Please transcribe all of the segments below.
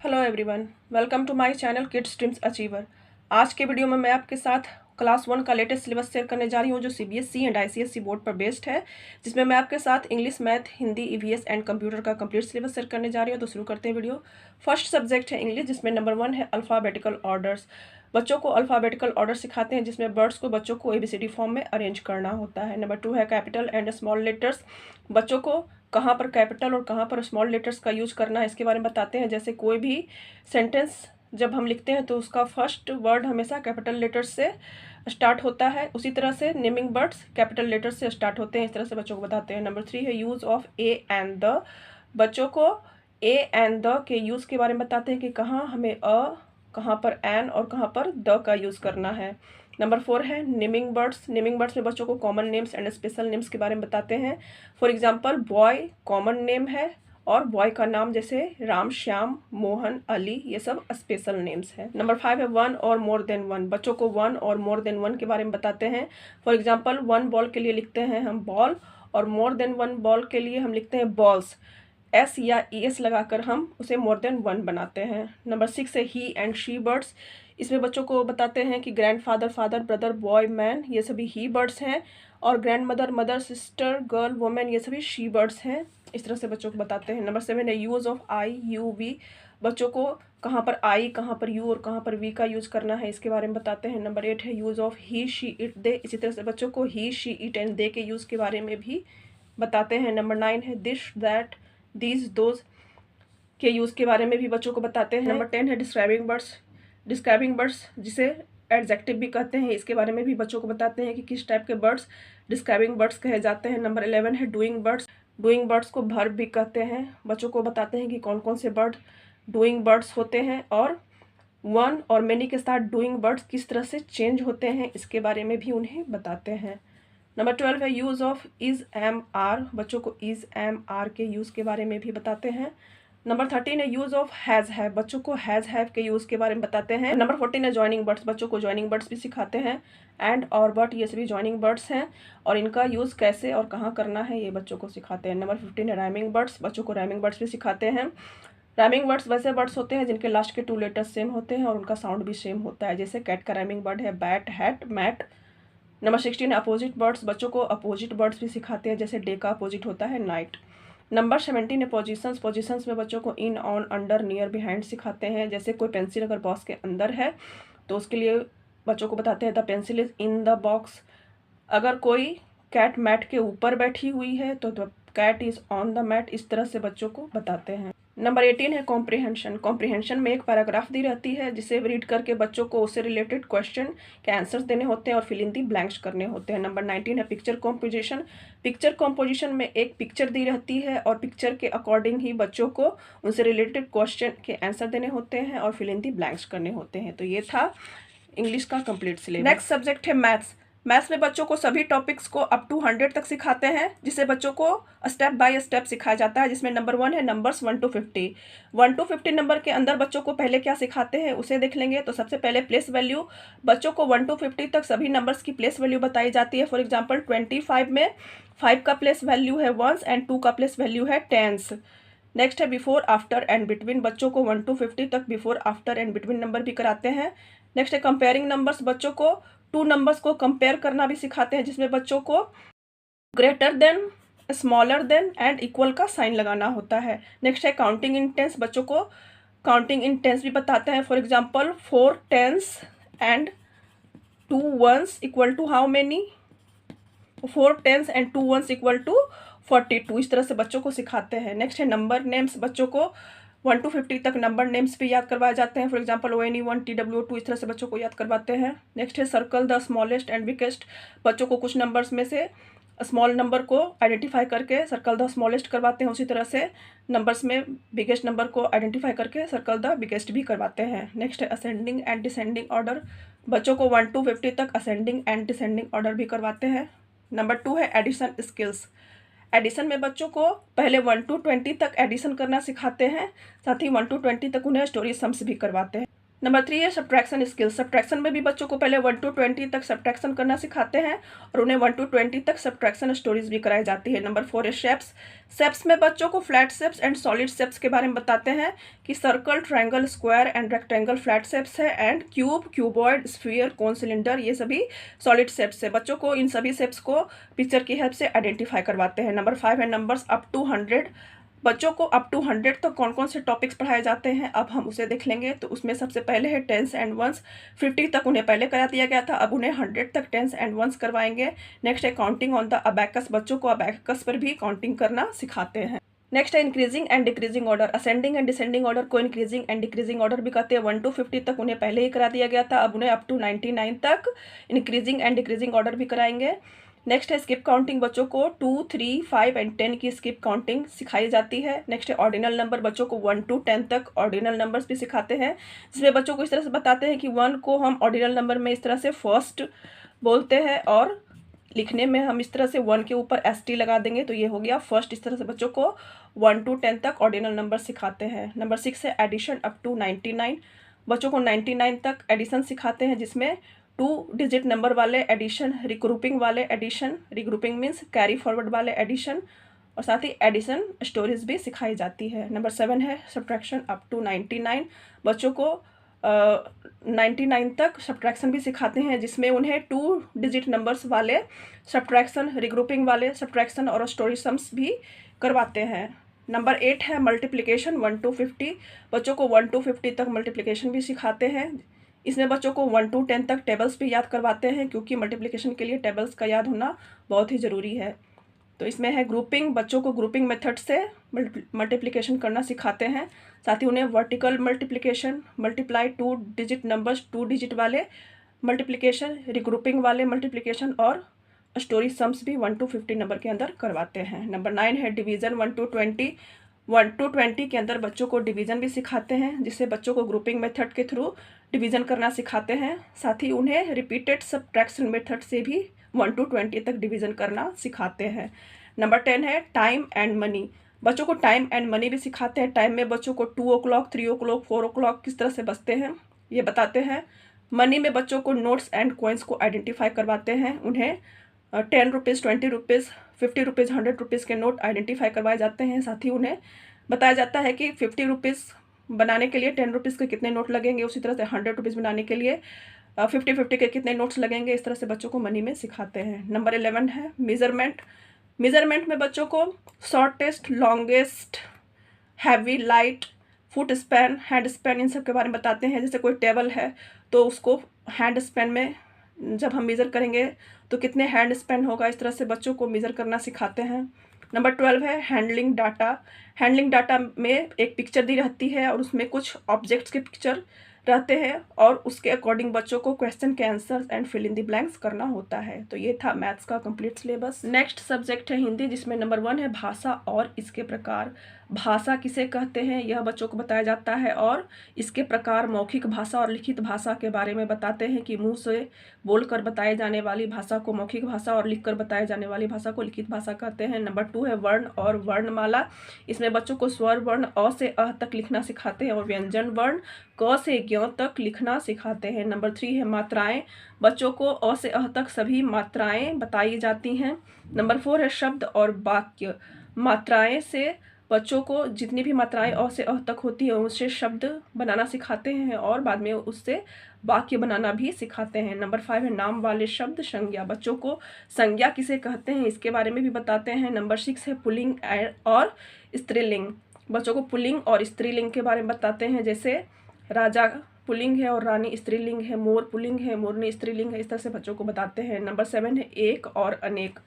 Hello everyone, welcome to my channel kids dreams achiever. आज के video में मैं आपके साथ क्लास 1 का लेटेस्ट सिलेबस शेयर करने जा रही हूँ जो सीबीएसई एंड आईसीएसई बोर्ड पर बेस्ड है, जिसमें मैं आपके साथ English, math, Hindi, EVS and computer का कंप्लीट सिलेबस शेयर करने जा रही हूँ। तो शुरू करते हैं वीडियो। फर्स्ट सब्जेक्ट है इंग्लिश, जिसमें नंबर 1 है अल्फ़ाबेटिकल ऑर्डर्स। बच्चों को अल्फ़ाबेटिकल ऑर्डर सिखाते हैं, जिसमें वर्ड्स को बच्चों को एबीसीडी फॉर्म में अरेंज करना होता है। नंबर 2 है कैपिटल एंड स्मॉल लेटर्स। बच्चों को कहाँ पर कैपिटल और कहाँ पर स्मॉल लेटर्स का यूज़ करना है इसके बारे में बताते हैं। जैसे कोई भी सेंटेंस जब हम लिखते हैं तो उसका फर्स्ट वर्ड हमेशा कैपिटल लेटर्स से स्टार्ट होता है। उसी तरह से नेमिंग वर्ड्स कैपिटल लेटर्स से स्टार्ट होते हैं। इस तरह से बच्चों को बताते हैं। नंबर 3 है use of A and the. बच्चों को ए एंड द के यूज़ के बारे में बताते हैं कि कहाँ हमें कहाँ पर एन और कहाँ पर द का यूज़ करना है। नंबर 4 है नेमिंग वर्ड्स। नेमिंग वर्ड्स में बच्चों को common names and special names के बारे में बताते हैं। For example boy common name है और बॉय का नाम जैसे राम, श्याम, मोहन, अली, ये सब स्पेशल नेम्स हैं। नंबर 5 है वन और मोर देन वन। बच्चों को वन और मोर देन वन के बारे में बताते हैं। फॉर एग्जांपल वन बॉल के लिए लिखते हैं हम बॉल और मोर देन वन बॉल के लिए हम लिखते हैं बॉल्स। एस या ई एस लगाकर हम उसे मोर देन वन बनाते हैं। नंबर 6 है ही एंड शी बर्ड्स। इसमें बच्चों को बताते हैं कि grand father, father, brother, boy, man, ये सभी ही बर्ड्स हैं और grand mother, mother, sister, girl, women, ये सभी शी बर्ड्स हैं। इस तरह से बच्चों को बताते हैं। नंबर 7 है use of I, you, we. बच्चों को कहाँ पर आई, कहाँ पर यू और कहाँ पर वी का यूज़ करना है इसके बारे में बताते हैं। नंबर 8 है use of he, she, it, they. इसी तरह से बच्चों को he, she, it and they के यूज़ के बारे में भी बताते हैं। नंबर 9 है दिस, दैट, दीज, दोज के यूज़ के बारे में भी बच्चों को बताते हैं। नंबर 10 है डिस्क्राइबिंग बर्ड्स। डिस्क्राइबिंग बर्ड्स जिसे एडजेक्टिव भी कहते हैं, इसके बारे में भी बच्चों को बताते हैं कि किस टाइप के बर्ड्स डिस्क्राइबिंग बर्ड्स कहे जाते हैं। नंबर 11 है डूइंग बर्ड्स। डूइंग बर्ड्स को वर्ब भी कहते हैं। बच्चों को बताते हैं कि कौन कौन से बर्ड डूइंग बर्ड्स होते हैं और वन और मेनी के साथ डूइंग बर्ड्स किस तरह से चेंज होते हैं इसके बारे में भी उन्हें बताते हैं। नंबर 12 है use of is, am, are. बच्चों को इज़, एम, आर के यूज़ के बारे में भी बताते हैं। नंबर 13 है यूज़ ऑफ हैज़, हैव। बच्चों को हैज़, हैव के यूज़ के बारे में बताते हैं। नंबर 14 है जॉइनिंग बर्ड्स। बच्चों को जॉइनिंग बर्ड्स भी सिखाते हैं। एंड और बट ये सभी जॉइनिंग बर्ड्स हैं और इनका यूज़ कैसे और कहाँ करना है ये बच्चों को सिखाते हैं। नंबर 15 है राइमिंग बर्ड्स। बच्चों को राइमिंग बर्ड्स भी सिखाते हैं। राइमिंग वर्ड्स वैसे वर्ड्स होते हैं जिनके लास्ट के 2 लेटर्स सेम होते हैं और उनका साउंड भी सेम होता है। जैसे कैट का राइमिंग वर्ड है bat, hat, mat. Number 16 opposite words. बच्चों को अपोजिट बर्ड्स भी सिखाते हैं, जैसे डे का अपोजिट होता है नाइट। नंबर 17 है पोजीशंस। पोजीशंस में बच्चों को इन, ऑन, अंडर, नियर, बिहाइंड सिखाते हैं। जैसे कोई पेंसिल अगर बॉक्स के अंदर है तो उसके लिए बच्चों को बताते हैं the pencil is in the box. अगर कोई कैट मैट के ऊपर बैठी हुई है तो the cat is on the mat. इस तरह से बच्चों को बताते हैं। नंबर 18 है कॉम्प्रिहेंशन। कॉम्प्रिहेंशन में एक पैराग्राफ दी रहती है जिसे रीड करके बच्चों को उससे रिलेटेड क्वेश्चन के आंसर्स देने होते हैं और फिल इन दी ब्लैंक्स करने होते हैं। नंबर 19 है पिक्चर कॉम्पोजिशन। पिक्चर कॉम्पोजिशन में एक पिक्चर दी रहती है और पिक्चर के अकॉर्डिंग ही बच्चों को उनसे रिलेटेड क्वेश्चन के आंसर देने होते हैं और फिल इन दी ब्लैंक्स करने होते हैं। तो ये था इंग्लिश का कंप्लीट सिलेबस। नेक्स्ट सब्जेक्ट है मैथ्स। मैथ्स में बच्चों को सभी टॉपिक्स को अप टू 100 तक सिखाते हैं, जिसे बच्चों को स्टेप बाय स्टेप सिखाया जाता है। जिसमें नंबर 1 है नंबर्स 1 to 50। 1 to 50 नंबर के अंदर बच्चों को पहले क्या सिखाते हैं उसे देख लेंगे। तो सबसे पहले प्लेस वैल्यू। बच्चों को 1 to 50 तक सभी नंबर्स की प्लेस वैल्यू बताई जाती है। फॉर एग्जाम्पल 25 में 5 का प्लेस वैल्यू है वंस एंड 2 का प्लेस वैल्यू है टेंस। नेक्स्ट है बिफोर, आफ्टर एंड बिटवीन। बच्चों को 1 to 50 तक before, after and between number भी कराते हैं। नेक्स्ट है कंपेयरिंग नंबर्स। बच्चों को 2 नंबर्स को कंपेयर करना भी सिखाते हैं, जिसमें बच्चों को greater than, smaller than and equal का साइन लगाना होता है। नेक्स्ट है काउंटिंग इन टेंस। बच्चों को काउंटिंग इन टेंस भी बताते हैं। For example 4 tens and 2 ones equal to how many. 4 tens and 2 ones equal to 42। इस तरह से बच्चों को सिखाते हैं। नेक्स्ट है नंबर नेम्स। बच्चों को 1 to 50 तक नंबर नेम्स भी याद करवाए जाते हैं। फॉर एग्जांपल ONE1, TW2, इस तरह से बच्चों को याद करवाते हैं। नेक्स्ट है circle the smallest and biggest. बच्चों को कुछ नंबर्स में से स्मॉल नंबर को आइडेंटिफाई करके सर्कल द स्मॉलेस्ट करवाते हैं। उसी तरह से नंबर्स में बिगेस्ट नंबर को आइडेंटिफाई करके सर्कल द बिगेस्ट भी करवाते हैं। नेक्स्ट है असेंडिंग एंड डिसेंडिंग ऑर्डर। बच्चों को 1 to 50 तक असेंडिंग एंड डिसेंडिंग ऑर्डर भी करवाते हैं। नंबर 2 है एडिशन स्किल्स। एडिशन में बच्चों को पहले 1 to 20 तक एडिशन करना सिखाते हैं, साथ ही 1 to 20 तक उन्हें स्टोरी सम्स भी करवाते हैं। नंबर 3 है सब्ट्रैक्शन स्किल्स। सब्ट्रैक्शन में भी बच्चों को पहले 1 to 20 तक सब्ट्रैक्शन करना सिखाते हैं और उन्हें 1 to 20 तक सब्ट्रैक्शन स्टोरीज भी कराई जाती है। नंबर 4 है शेप्स। शेप्स में बच्चों को flat shapes and solid shapes के बारे में बताते हैं कि circle, triangle, square and rectangle flat shapes है, and cube, cuboid, sphere, cone, cylinder, ये सभी सॉलिड शेप्स है। बच्चों को इन सभी शेप्स को पिक्चर की हेल्प से आइडेंटिफाई करवाते हैं। नंबर 5 है नंबर्स अप टू 100। बच्चों को अप टू 100 तक कौन कौन से टॉपिक्स पढ़ाए जाते हैं अब हम उसे देख लेंगे। तो उसमें सबसे पहले है टेंस एंड वंस। 50 तक उन्हें पहले करा दिया गया था, अब उन्हें 100 तक टेंस एंड वंस करवाएंगे। नेक्स्ट है काउंटिंग ऑन द अबैकस। बच्चों को अबैकस पर भी काउंटिंग करना सिखाते हैं। नेक्स्ट है increasing and decreasing order. Ascending and descending order को इंक्रीजिंग एंड डिक्रीजिंग ऑर्डर भी कहते हैं। 1 to 50 तक उन्हें पहले ही करा दिया गया था, अब उन्हें अप टू 99 तक इंक्रीजिंग एंड डिक्रीजिंग ऑर्डर भी कराएंगे। नेक्स्ट है स्किप काउंटिंग। बच्चों को 2, 3, 5 एंड 10 की स्किप काउंटिंग सिखाई जाती है। नेक्स्ट है ऑर्डिनल नंबर। बच्चों को 1 to 10 तक ऑर्डिनल नंबर्स भी सिखाते हैं, जिसमें बच्चों को इस तरह से बताते हैं कि 1 को हम ऑर्डिनल नंबर में इस तरह से फर्स्ट बोलते हैं और लिखने में हम इस तरह से 1 के ऊपर ST लगा देंगे तो ये हो गया फर्स्ट। इस तरह से बच्चों को 1 to 10 तक ऑर्डिनल नंबर सिखाते हैं। नंबर 6 है एडिशन अप टू 99। बच्चों को 99 तक एडिशन सिखाते हैं, जिसमें 2 डिजिट नंबर वाले एडिशन, रिग्रुपिंग वाले addition, regrouping means carry forward वाले एडिशन, और साथ ही एडिशन स्टोरीज भी सिखाई जाती है। नंबर 7 है सब्ट्रैक्शन अप टू 99। बच्चों को 99 तक सब्ट्रैक्शन भी सिखाते हैं, जिसमें उन्हें 2 डिजिट नंबर्स वाले सब्ट्रैक्शन, रिग्रुपिंग वाले सब्ट्रैक्शन और स्टोरी सम्स भी करवाते हैं। नंबर 8 है मल्टीप्लिकेशन 1 to 50। बच्चों को 1 to 50 तक मल्टीप्लिकेशन भी सिखाते हैं। इसमें बच्चों को 1 to 10 तक टेबल्स भी याद करवाते हैं, क्योंकि मल्टीप्लिकेशन के लिए टेबल्स का याद होना बहुत ही ज़रूरी है। तो इसमें है ग्रुपिंग। बच्चों को ग्रुपिंग मेथड से मल्टीप्लिकेशन करना सिखाते हैं। साथ ही उन्हें vertical multiplication, multiply 2 digit numbers 2 digit वाले मल्टीप्लिकेशन, रिग्रुपिंग वाले मल्टीप्लिकेशन और स्टोरी सम्स भी 1 to 50 नंबर के अंदर करवाते हैं। नंबर 9 है डिवीज़न 1 to 20। 1 to 20 के अंदर बच्चों को डिवीज़न भी सिखाते हैं, जिससे बच्चों को ग्रुपिंग मेथड के थ्रू डिवीज़न करना सिखाते हैं। साथ ही उन्हें रिपीटेड सब्ट्रैक्शन मेथड से भी 1 to 20 तक डिवीज़न करना सिखाते हैं। नंबर 10 है टाइम एंड मनी। बच्चों को टाइम एंड मनी भी सिखाते हैं। टाइम में बच्चों को 2 o'clock, 3 o'clock, 4 o'clock किस तरह से बजते हैं ये बताते हैं। मनी में बच्चों को नोट्स एंड कॉइन्स को आइडेंटिफाई करवाते हैं। उन्हें 10 रुपीज़, 20 रुपीज़, 50 रुपीज़, 100 रुपीज़ के नोट आइडेंटिफाई करवाए जाते हैं। साथ ही उन्हें बताया जाता है कि 50 रुपीज़ बनाने के लिए 10 रुपीज़ के कितने नोट लगेंगे, उसी तरह से 100 रुपीज़ बनाने के लिए 50-50 के कितने नोट्स लगेंगे। इस तरह से बच्चों को मनी में सिखाते हैं। नंबर 11 है मेज़रमेंट। मेज़रमेंट में बच्चों को shortest, longest, heavy, light, foot span, hand span, इन सब के बारे में बताते हैं। जैसे कोई टेबल है तो उसको हैंड स्पैन में जब हम मेज़र करेंगे तो कितने हैंड स्पैन होगा, इस तरह से बच्चों को मेज़र करना सिखाते हैं। नंबर 12 है हैंडलिंग डाटा। हैंडलिंग डाटा में एक पिक्चर दी रहती है और उसमें कुछ ऑब्जेक्ट्स के पिक्चर रहते हैं और उसके अकॉर्डिंग बच्चों को क्वेश्चन के answers and fill in the blanks करना होता है। तो ये था मैथ्स का कंप्लीट सिलेबस। नेक्स्ट सब्जेक्ट है हिंदी, जिसमें नंबर 1 है भाषा और इसके प्रकार। भाषा किसे कहते हैं यह बच्चों को बताया जाता है और इसके प्रकार मौखिक भाषा और लिखित भाषा के बारे में बताते हैं कि मुंह से बोलकर बताए जाने वाली भाषा को मौखिक भाषा और लिखकर बताए जाने वाली भाषा को लिखित भाषा कहते हैं। नंबर 2 है वर्ण और वर्णमाला। इसमें बच्चों को स्वर वर्ण अ से अ तक लिखना सिखाते हैं और व्यंजन वर्ण क से ज्ञ तक लिखना सिखाते हैं। नंबर 3 है मात्राएं। बच्चों को अ से अह तक सभी मात्राएं बताई जाती हैं। नंबर 4 है शब्द और वाक्य। मात्राएं से बच्चों को जितनी भी मात्राएं अ से अह तक होती हैं उससे शब्द बनाना सिखाते हैं और बाद में उससे वाक्य बनाना भी सिखाते हैं। नंबर 5 है नाम वाले शब्द, संज्ञा। बच्चों को संज्ञा किसे कहते हैं इसके बारे में भी बताते हैं। नंबर 6 है पुल्लिंग और स्त्रीलिंग। बच्चों को पुल्लिंग और स्त्रीलिंग के बारे में बताते हैं, जैसे राजा पुल्लिंग है और रानी स्त्रीलिंग है, मोर पुल्लिंग है, मोरनी स्त्रीलिंग है, इस तरह से बच्चों को बताते हैं। नंबर 7 है एक और अनेक।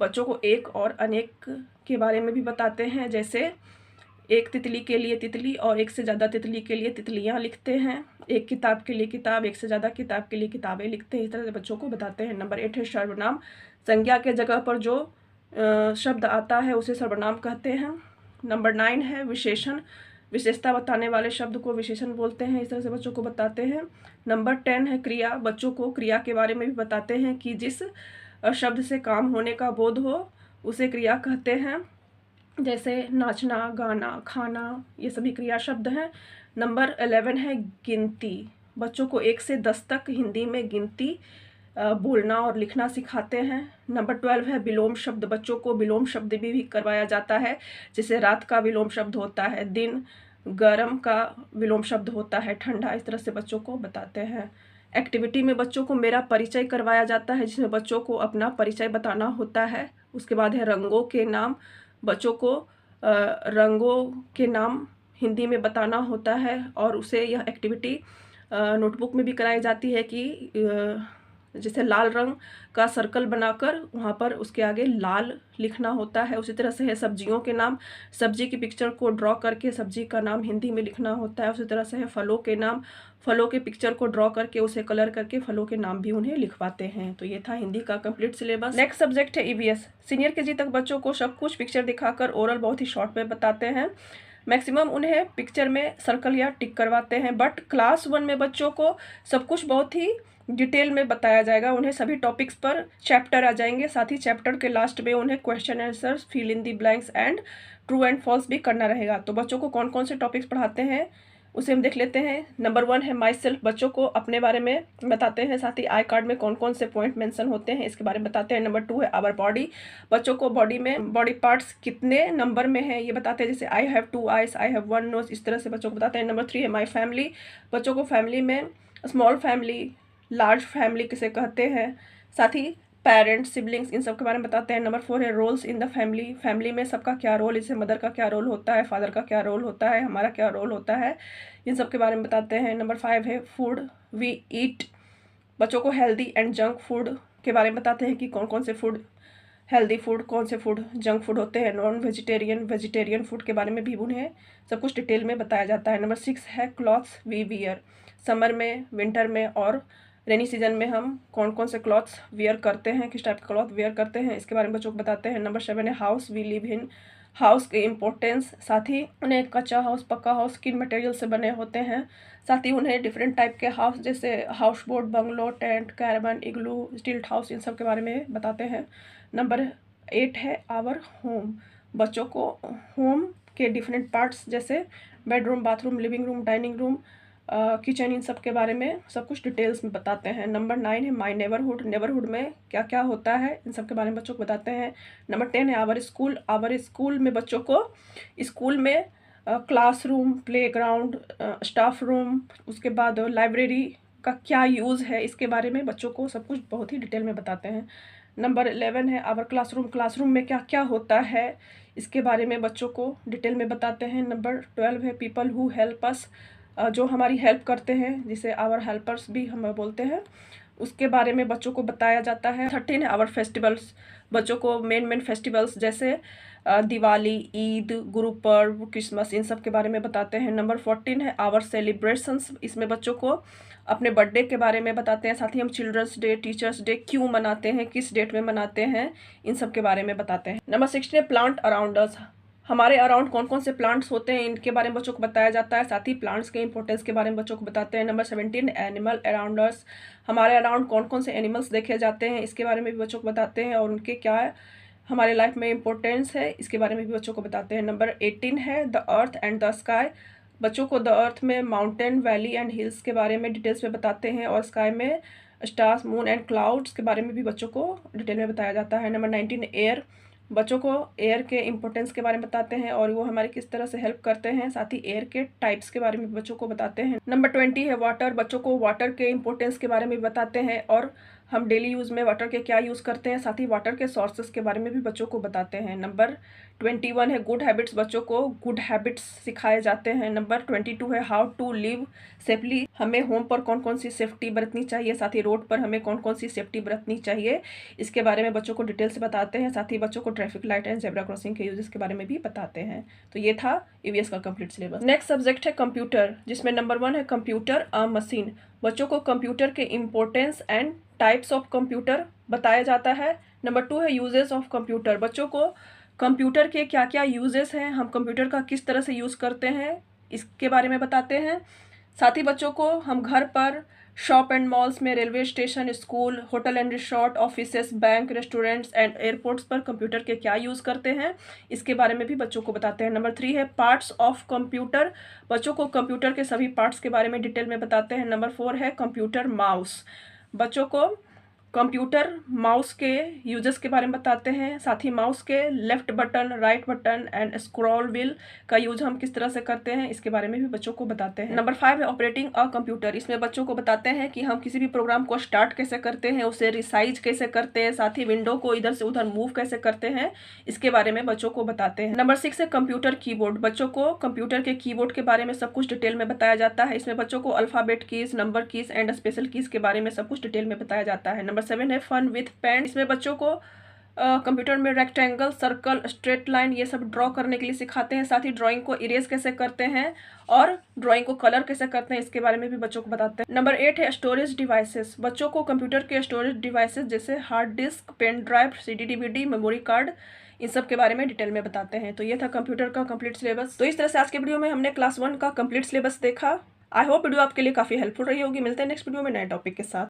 बच्चों को एक और अनेक के बारे में भी बताते हैं, जैसे एक तितली के लिए तितली और एक से ज़्यादा तितली के लिए तितलियाँ लिखते हैं। एक किताब के लिए किताब, एक से ज़्यादा किताब के लिए किताबें लिखते हैं। इस तरह से बच्चों को बताते हैं। नंबर 8 है सर्वनाम। संज्ञा के जगह पर जो शब्द आता है उसे सर्वनाम कहते हैं। नंबर 9 है विशेषण। विशेषता बताने वाले शब्द को विशेषण बोलते हैं। इस तरह से बच्चों को बताते हैं। नंबर 10 है क्रिया। बच्चों को क्रिया के बारे में भी बताते हैं कि जिस शब्द से काम होने का बोध हो उसे क्रिया कहते हैं। जैसे नाचना, गाना, खाना, ये सभी क्रिया शब्द हैं। नंबर 11 है गिनती। बच्चों को 1 से 10 तक हिंदी में गिनती बोलना और लिखना सिखाते हैं। नंबर 12 है विलोम शब्द। बच्चों को विलोम शब्द भी करवाया जाता है, जैसे रात का विलोम शब्द होता है दिन, गर्म का विलोम शब्द होता है ठंडा। इस तरह से बच्चों को बताते हैं। एक्टिविटी में बच्चों को मेरा परिचय करवाया जाता है, जिसमें बच्चों को अपना परिचय बताना होता है। उसके बाद है रंगों के नाम। बच्चों को रंगों के नाम हिंदी में बताना होता है, और उसे यह एक्टिविटी नोटबुक में भी कराई जाती है कि जैसे लाल रंग का सर्कल बनाकर वहाँ पर उसके आगे लाल लिखना होता है। उसी तरह से है सब्जियों के नाम। सब्जी की पिक्चर को ड्रॉ करके सब्जी का नाम हिंदी में लिखना होता है। उसी तरह से है फलों के नाम। फलों के पिक्चर को ड्रॉ करके उसे कलर करके फलों के नाम भी उन्हें लिखवाते हैं। तो ये था हिंदी का कंप्लीट सिलेबस। नेक्स्ट सब्जेक्ट है ईवीएस। सीनियर केजी तक बच्चों को सब कुछ पिक्चर दिखाकर ओरल बहुत ही शॉर्ट में बताते हैं। मैक्सिमम उन्हें पिक्चर में सर्कल या टिक करवाते हैं, बट क्लास 1 में बच्चों को सब कुछ बहुत ही डिटेल में बताया जाएगा। उन्हें सभी टॉपिक्स पर चैप्टर आ जाएंगे, साथ ही चैप्टर के लास्ट में उन्हें question answer, fill in the blanks and true and false भी करना रहेगा। तो बच्चों को कौन कौन से टॉपिक्स पढ़ाते हैं उसे हम देख लेते हैं। नंबर 1 है माई सेल्फ। बच्चों को अपने बारे में बताते हैं, साथ ही आई कार्ड में कौन कौन से पॉइंट मेंशन होते हैं इसके बारे में बताते हैं। नंबर 2 है आवर बॉडी। बच्चों को बॉडी में बॉडी पार्ट्स कितने नंबर में है ये बताते हैं, जैसे I have 2 eyes, I have 1 nose, इस तरह से बच्चों को बताते हैं। नंबर 3 है माई फैमिली। बच्चों को फैमिली में स्मॉल फैमिली, लार्ज फैमिली किसे कहते हैं, साथ ही पेरेंट्स, सिबलिंग्स, इन सब के बारे में बताते हैं। नंबर 4 है roles in the family. Family में सबका क्या रोल, जैसे मदर का क्या रोल होता है, फादर का क्या रोल होता है, हमारा क्या रोल होता है, इन सब के बारे में बताते हैं। नंबर 5 है फूड वी ईट। बच्चों को हेल्दी एंड जंक फूड के बारे में बताते हैं कि कौन कौन से फूड हेल्दी फूड, कौन से फूड जंक फूड होते हैं। नॉन वेजिटेरियन, वेजिटेरियन फूड के बारे में भी उन्हें सब कुछ डिटेल में बताया जाता है। नंबर 6 है क्लॉथ्स वी वियर। समर में, विंटर में और रेनी सीजन में हम कौन कौन से क्लॉथ्स वेयर करते हैं, किस टाइप के क्लॉथ वेयर करते हैं, इसके बारे में बच्चों को बताते हैं। नंबर 7 है house we live in. House के इम्पोर्टेंस, साथ ही उन्हें कच्चा हाउस, पक्का हाउस किन मटेरियल से बने होते हैं, साथ ही उन्हें डिफरेंट टाइप के हाउस जैसे हाउस बोट, बंगलो, टेंट, कैरबन, इग्लू, स्टील्ट हाउस, इन सब के बारे में बताते हैं। नंबर 8 है आवर होम। बच्चों को होम के डिफरेंट पार्ट्स जैसे bedroom, bathroom, living room, dining room, kitchen, इन सब के बारे में सब कुछ डिटेल्स में बताते हैं। नंबर 9 है माई नेबरहुड। नेबरहुड में क्या क्या होता है इन सब के बारे में बच्चों को बताते हैं। नंबर 10 है आवर स्कूल। आवर स्कूल में बच्चों को स्कूल में क्लासरूम, प्लेग्राउंड, स्टाफ रूम, उसके बाद लाइब्रेरी का क्या यूज़ है, इसके बारे में बच्चों को सब कुछ बहुत ही डिटेल में बताते हैं। नंबर 11 है आवर क्लासरूम। क्लासरूम में क्या क्या होता है इसके बारे में बच्चों को डिटेल में बताते हैं। नंबर 12 है पीपल हु हेल्प अस। जो हमारी हेल्प करते हैं, जिसे आवर हेल्पर्स भी हम बोलते हैं, उसके बारे में बच्चों को बताया जाता है। 13 है आवर फेस्टिवल्स। बच्चों को मेन फेस्टिवल्स जैसे दिवाली, ईद, गुरु पर्व, क्रिसमस, इन सब के बारे में बताते हैं। नंबर 14 है आवर सेलिब्रेशंस। इसमें बच्चों को अपने बर्थडे के बारे में बताते हैं, साथ ही हम चिल्ड्रंस डे, टीचर्स डे क्यों मनाते हैं, किस डेट में मनाते हैं, इन सब के बारे में बताते हैं। नंबर 16 है प्लांट अराउंड अस। हमारे अराउंड कौन कौन से प्लांट्स होते हैं इनके बारे में बच्चों को बताया जाता है, साथ ही प्लांट्स के इंपॉर्टेंस के बारे में बच्चों को बताते हैं। Number 17 animal around us. हमारे अराउंड कौन कौन से एनिमल्स देखे जाते हैं इसके बारे में भी बच्चों को बताते हैं, और उनके क्या हमारे लाइफ में इंपॉर्टेंस है इसके बारे में भी बच्चों को बताते हैं। नंबर 18 है the earth and the sky. बच्चों को द अर्थ में माउंटेन, वैली एंड हिल्स के बारे में डिटेल्स में बताते हैं, और स्काई में स्टार्स, मून एंड क्लाउड्स के बारे में भी बच्चों को डिटेल में बताया जाता है। Number 19 air. बच्चों को एयर के इंपॉर्टेंस के बारे में बताते हैं और वो हमारे किस तरह से हेल्प करते हैं, साथ ही एयर के टाइप्स के बारे में बच्चों को बताते हैं। नंबर 20 है वाटर। बच्चों को वाटर के इंपॉर्टेंस के बारे में बताते हैं, और हम डेली यूज़ में वाटर के क्या यूज़ करते हैं, साथ ही वाटर के सोर्सेस के बारे में भी बच्चों को बताते हैं। नंबर 21 है गुड हैबिट्स। बच्चों को गुड हैबिट्स सिखाए जाते हैं। नंबर 22 है हाउ टू लिव सेफली। हमें होम पर कौन कौन सी सेफ्टी बरतनी चाहिए, साथ ही रोड पर हमें कौन कौन सी सेफ्टी बरतनी चाहिए, इसके बारे में बच्चों को डिटेल से बताते हैं, साथ ही बच्चों को traffic light and zebra crossing के यूजेस के बारे में भी बताते हैं। तो ये था ईवीएस का कंप्लीट सिलेबस। नेक्स्ट सब्जेक्ट है कंप्यूटर, जिसमें नंबर 1 है कंप्यूटर अ मशीन। बच्चों को कंप्यूटर के importance and types of computer बताया जाता है। नंबर 2 है यूजेस ऑफ कंप्यूटर। बच्चों को कंप्यूटर के क्या क्या यूजेस हैं, हम कंप्यूटर का किस तरह से यूज़ करते हैं, इसके बारे में बताते हैं। साथ ही बच्चों को हम घर पर शॉप एंड मॉल्स में, railway station, school, hotel and resort, offices, bank, restaurants and airports पर कंप्यूटर के क्या यूज़ करते हैं, इसके बारे में भी बच्चों को बताते हैं। नंबर 3 है पार्ट्स ऑफ कंप्यूटर, बच्चों को कंप्यूटर के सभी पार्ट्स के बारे में डिटेल में बताते हैं। नंबर 4 है कंप्यूटर माउस, बच्चों को कंप्यूटर माउस के यूजेस के बारे में बताते हैं, साथ ही माउस के left button, right button and scroll wheel का यूज हम किस तरह से करते हैं, इसके बारे में भी बच्चों को बताते हैं। नंबर 5 है ऑपरेटिंग अ कंप्यूटर, इसमें बच्चों को बताते हैं कि हम किसी भी प्रोग्राम को स्टार्ट कैसे करते हैं, उसे रिसाइज कैसे करते हैं, साथ ही विंडो को इधर से उधर मूव कैसे करते हैं, इसके बारे में बच्चों को बताते हैं। नंबर 6 है कंप्यूटर कीबोर्ड, बच्चों को कंप्यूटर के कीबोर्ड के बारे में सब कुछ डिटेल में बताया जाता है। इसमें बच्चों को alphabet keys, number keys and special keys के बारे में सब कुछ डिटेल में बताया जाता है। नंबर 7 है फन विथ पेन, इसमें बच्चों को कंप्यूटर में रेक्टेंगल, सर्कल, स्ट्रेट लाइन ये सब ड्रॉ करने के लिए सिखाते हैं, साथ ही ड्राइंग को इरेज कैसे करते हैं और ड्राइंग को कलर कैसे करते हैं, इसके बारे में भी बच्चों को बताते हैं। नंबर 8 है स्टोरेज डिवाइसेस, बच्चों को कंप्यूटर के स्टोरेज डिवाइसेस जैसे hard disk, pen drive, CD DVD, memory card, इन सब के बारे में डिटेल में बताते हैं। तो ये था कंप्यूटर का कंप्लीट सिलेबस। तो इस तरह से आज के वीडियो में हमने क्लास 1 का कंप्लीट सिलेबस देखा। आई होप वीडियो आपके लिए काफ़ी हेल्पफुल रही होगी। मिलते हैं नेक्स्ट वीडियो में नए टॉपिक के साथ।